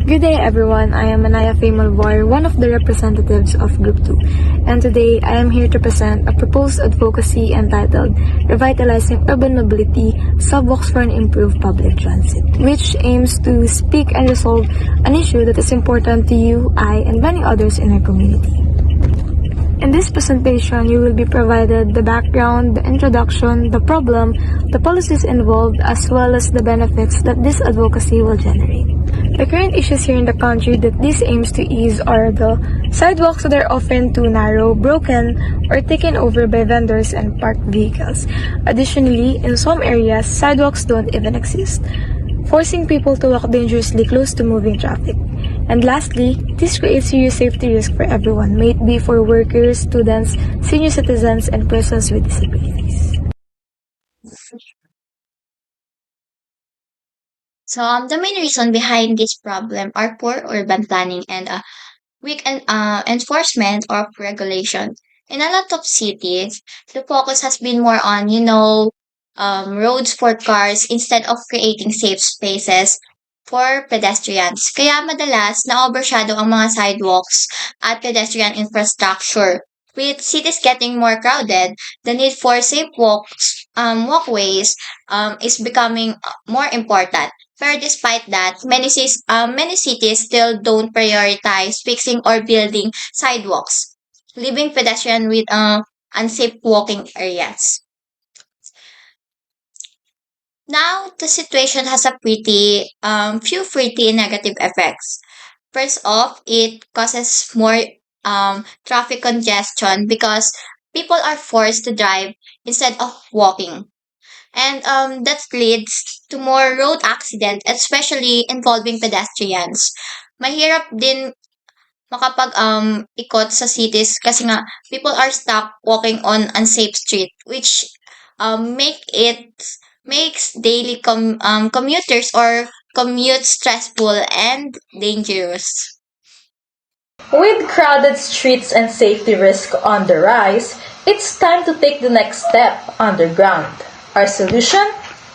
Good day everyone, I am Anaya Famalvar, one of the representatives of Group 2, and today I am here to present a proposed advocacy entitled Revitalizing Urban Mobility, Subwalks for an Improved Public Transit, which aims to speak and resolve an issue that is important to you, I, and many others in our community. In this presentation, you will be provided the background, the introduction, the problem, the policies involved, as well as the benefits that this advocacy will generate. The current issues here in the country that this aims to ease are the sidewalks that are often too narrow, broken, or taken over by vendors and parked vehicles. Additionally, in some areas, sidewalks don't even exist, forcing people to walk dangerously close to moving traffic. And lastly, this creates serious safety risk for everyone, may it be for workers, students, senior citizens, and persons with disabilities. So, the main reason behind this problem are poor urban planning and weak enforcement of regulation. In a lot of cities, the focus has been more on, roads for cars instead of creating safe spaces for pedestrians. Kaya madalas na-overshadow ang mga sidewalks at pedestrian infrastructure. With cities getting more crowded, the need for safe walkways is becoming more important. But despite that, many cities still don't prioritize fixing or building sidewalks, leaving pedestrians with unsafe walking areas. Now, the situation has a pretty negative effects. First off, it causes more traffic congestion because people are forced to drive instead of walking. And that leads to more road accident, especially involving pedestrians. Mahirap din makapag ikot sa cities kasi nga people are stuck walking on unsafe street, which makes daily commuters or commute stressful and dangerous. With crowded streets and safety risk on the rise, it's time to take the next step underground. Our solution?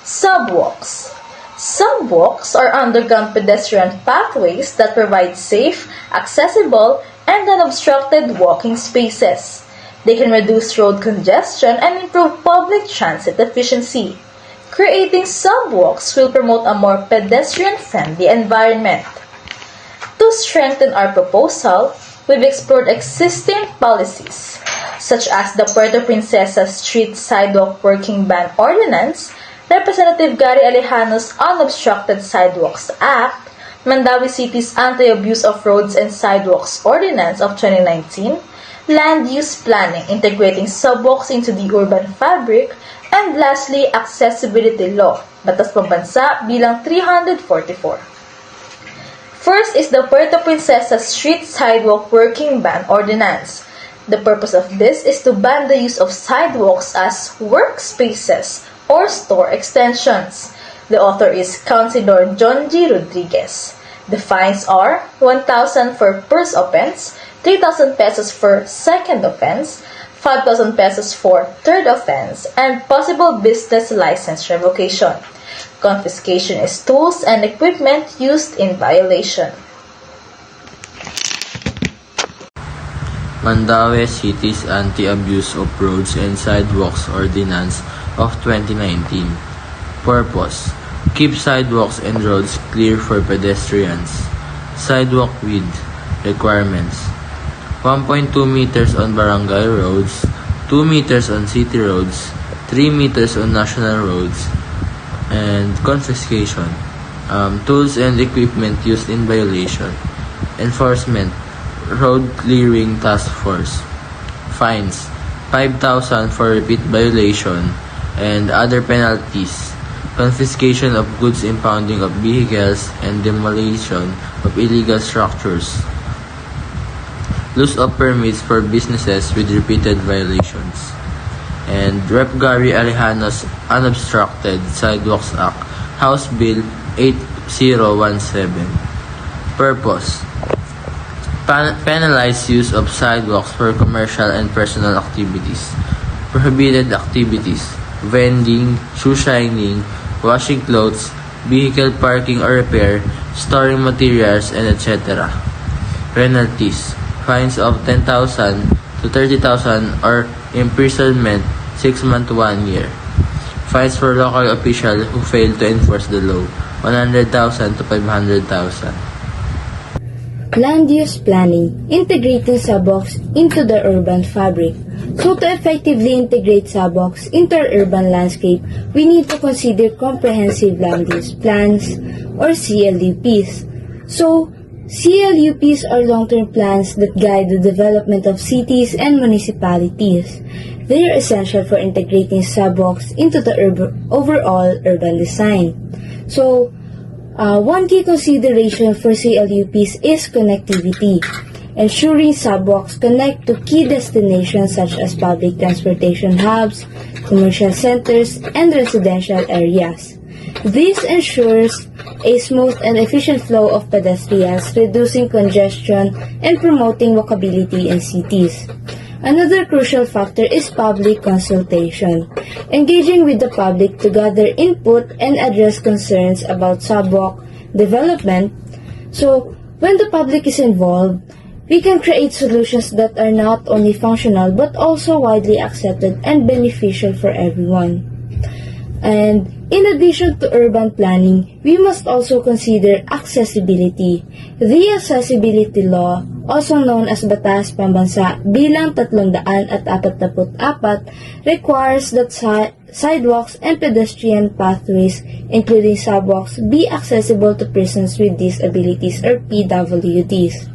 Subwalks. Subwalks are underground pedestrian pathways that provide safe, accessible, and unobstructed walking spaces. They can reduce road congestion and improve public transit efficiency. Creating subwalks will promote a more pedestrian-friendly environment. To strengthen our proposal, we've explored existing policies, such as the Puerto Princesa Street Sidewalk Working Ban Ordinance, Representative Gary Alejano's Unobstructed Sidewalks Act, Mandawi City's Anti-Abuse of Roads and Sidewalks Ordinance of 2019, Land Use Planning integrating subwalks into the urban fabric, and lastly, Accessibility Law, Batas Pambansa bilang 344. First is the Puerto Princesa Street Sidewalk Working Ban Ordinance. The purpose of this is to ban the use of sidewalks as workspaces or store extensions. The author is Councilor John G. Rodriguez. The fines are 1,000 for first offense, 3,000 pesos for second offense, 5,000 pesos for third offense, and possible business license revocation. Confiscation is tools and equipment used in violation. Mandawi City's Anti-Abuse of Roads and Sidewalks Ordinance of 2019. Purpose: keep sidewalks and roads clear for pedestrians. Sidewalk width requirements: 1.2 meters on barangay roads, 2 meters on city roads, 3 meters on national roads, and confiscation. Tools and equipment used in violation. Enforcement: Road Clearing Task Force. Fines: 5,000 for repeat violation and other penalties. Confiscation of goods, impounding of vehicles, and demolition of illegal structures. Loss of permits for businesses with repeated violations. And Rep. Gary Alejano's Unobstructed Sidewalks Act, House Bill 8017. Purpose: penalize use of sidewalks for commercial and personal activities. Prohibited activities: vending, shoe shining, washing clothes, vehicle parking or repair, storing materials, and etc. Penalties: fines of 10,000 to 30,000 or imprisonment 6 months to 1 year. Fines for local officials who fail to enforce the law, 100,000 to 500,000. Land use planning, integrating subwalks into the urban fabric. So to effectively integrate subwalks into our urban landscape, we need to consider comprehensive land use plans or CLUPs. So CLUPs are long-term plans that guide the development of cities and municipalities. They are essential for integrating subwalks into the overall urban design. So, one key consideration for CLUPs is connectivity, ensuring subwalks connect to key destinations such as public transportation hubs, commercial centers, and residential areas. This ensures a smooth and efficient flow of pedestrians, reducing congestion and promoting walkability in cities. Another crucial factor is public consultation, engaging with the public to gather input and address concerns about subwalk development. So, when the public is involved, we can create solutions that are not only functional but also widely accepted and beneficial for everyone. And in addition to urban planning, we must also consider accessibility. The Accessibility Law, also known as Batas Pambansa bilang 344, requires that sidewalks and pedestrian pathways, including subwalks, be accessible to persons with disabilities or PWDs.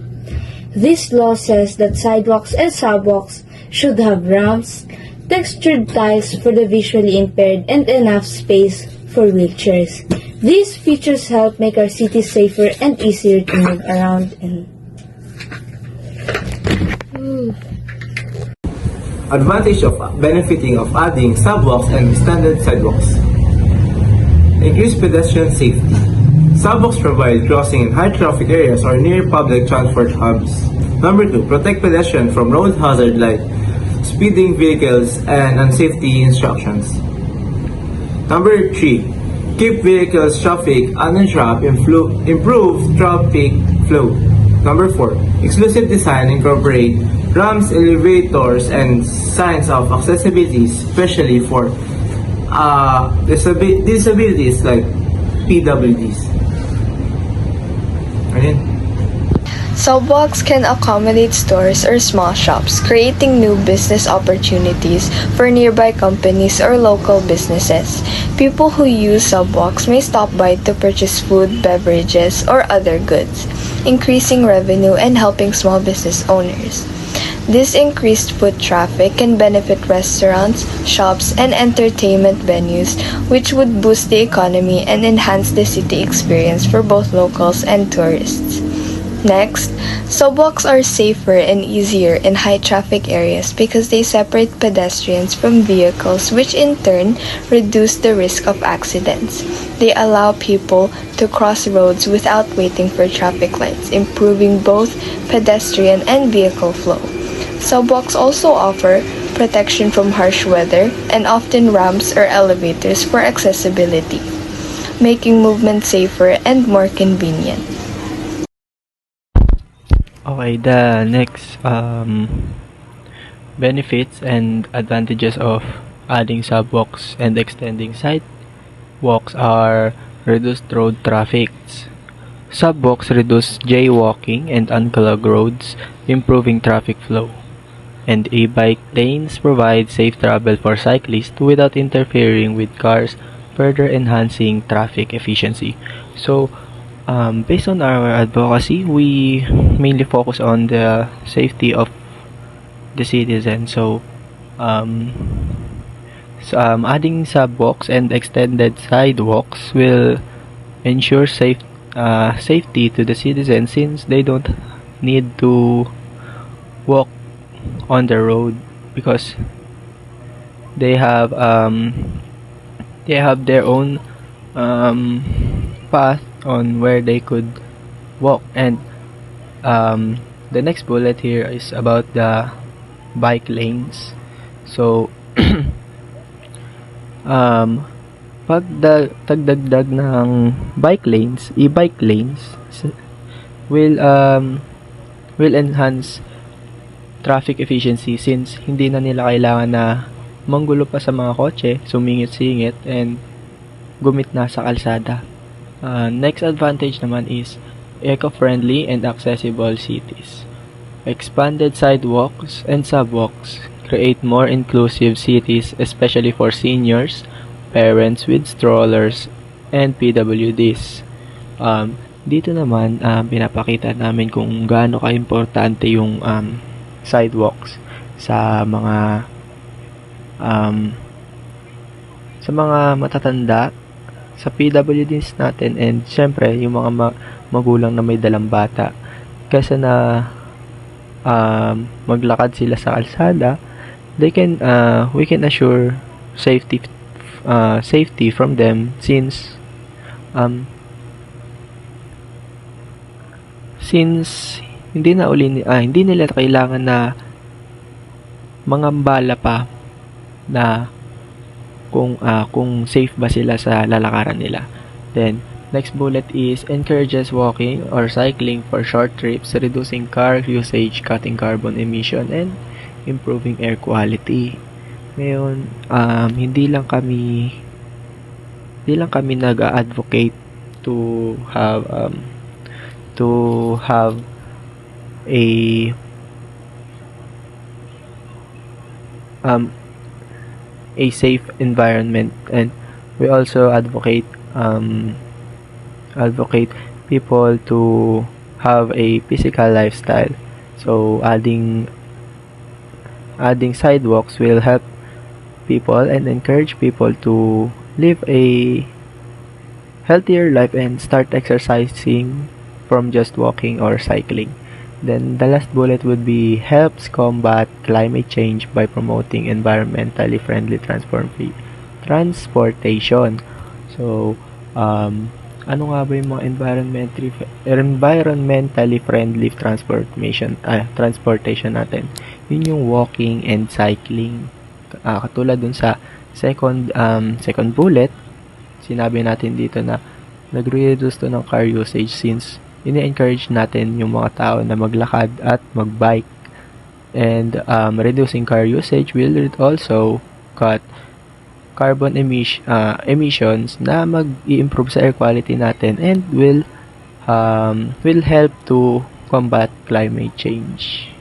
This law says that sidewalks and subwalks should have ramps, textured tiles for the visually impaired, and enough space for wheelchairs. These features help make our cities safer and easier to move around in. Advantage of benefiting of adding subwalks and extended sidewalks. Increase pedestrian safety. Subwalks provide crossing in high traffic areas or near public transport hubs. Number 2, protect pedestrians from road hazard like speeding vehicles and unsafety instructions. Number 3, keep vehicles traffic uninterrupted, improve traffic flow. Number 4, exclusive design incorporate ramps, elevators, and signs of accessibility, especially for disabilities like PWDs. Ayun. Subwalks can accommodate stores or small shops, creating new business opportunities for nearby companies or local businesses. People who use subwalks may stop by to purchase food, beverages, or other goods, increasing revenue and helping small business owners. This increased foot traffic can benefit restaurants, shops, and entertainment venues, which would boost the economy and enhance the city experience for both locals and tourists. Next, subwalks are safer and easier in high traffic areas because they separate pedestrians from vehicles, which in turn reduce the risk of accidents. They allow people to cross roads without waiting for traffic lights, improving both pedestrian and vehicle flow. Subwalks also offer protection from harsh weather and often ramps or elevators for accessibility, making movement safer and more convenient. Okay, the next benefits and advantages of adding subwalks and extending sidewalks are reduced road traffic. Subwalks reduce jaywalking and unclogged roads, improving traffic flow. And e-bike lanes provide safe travel for cyclists without interfering with cars, further enhancing traffic efficiency. So, based on our advocacy, we mainly focus on the safety of the citizens. So, adding subwalks and extended sidewalks will ensure safety to the citizens since they don't need to walk on the road because they have their own path on where they could walk. And the next bullet here is about the bike lanes. So pagdagdag ng bike lanes, e-bike lanes, will enhance traffic efficiency since hindi na nila kailangan na manggulo pa sa mga kotse, sumingit-singit, and gumit na sa kalsada. Next advantage naman is eco-friendly and accessible cities. Expanded sidewalks and subwalks create more inclusive cities, especially for seniors, parents with strollers, and PWDs. Dito naman, pinapakita namin kung gaano ka-importante yung sidewalks sa mga matatanda, sa PWDs natin, and syempre yung mga magulang na may dalang bata. Kasi na maglakad sila sa kalsada, we can assure safety from them since hindi nila kailangan na mangambala pa na kung safe ba sila sa lalakaran nila. Then next bullet is encourages walking or cycling for short trips, reducing car usage, cutting carbon emission, and improving air quality. Ngayon, hindi lang kami nag-advocate to have a safe environment, and we also advocate people to have a physical lifestyle. So adding sidewalks will help people and encourage people to live a healthier life and start exercising from just walking or cycling. Then the last bullet would be helps combat climate change by promoting environmentally friendly transportation. So ano nga ba yung mga environmentally friendly transportation natin? Yun yung walking and cycling. Katulad dun sa second bullet, sinabi natin dito na nagre-reduce to ng car usage since ini-encourage natin yung mga tao na maglakad at magbike. And reducing car usage will also cut carbon emissions na mag-i-improve sa air quality natin and will help to combat climate change.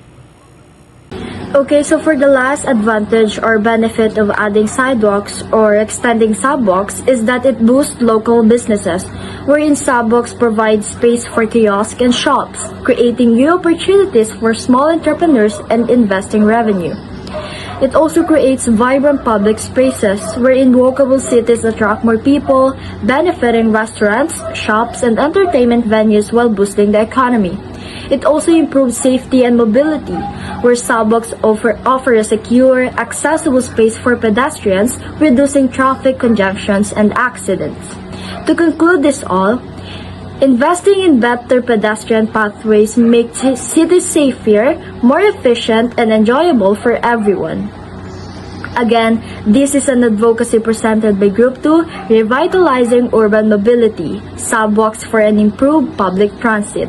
Okay, so for the last advantage or benefit of adding sidewalks or extending subwalks is that it boosts local businesses, wherein subwalks provide space for kiosks and shops, creating new opportunities for small entrepreneurs and investing revenue. It also creates vibrant public spaces, wherein walkable cities attract more people, benefiting restaurants, shops, and entertainment venues while boosting the economy. It also improves safety and mobility, where subwalks offer a secure, accessible space for pedestrians, reducing traffic congestions and accidents. To conclude this all, investing in better pedestrian pathways makes cities safer, more efficient, and enjoyable for everyone. Again, this is an advocacy presented by Group 2, Revitalizing Urban Mobility, Subwalks for an Improved Public Transit.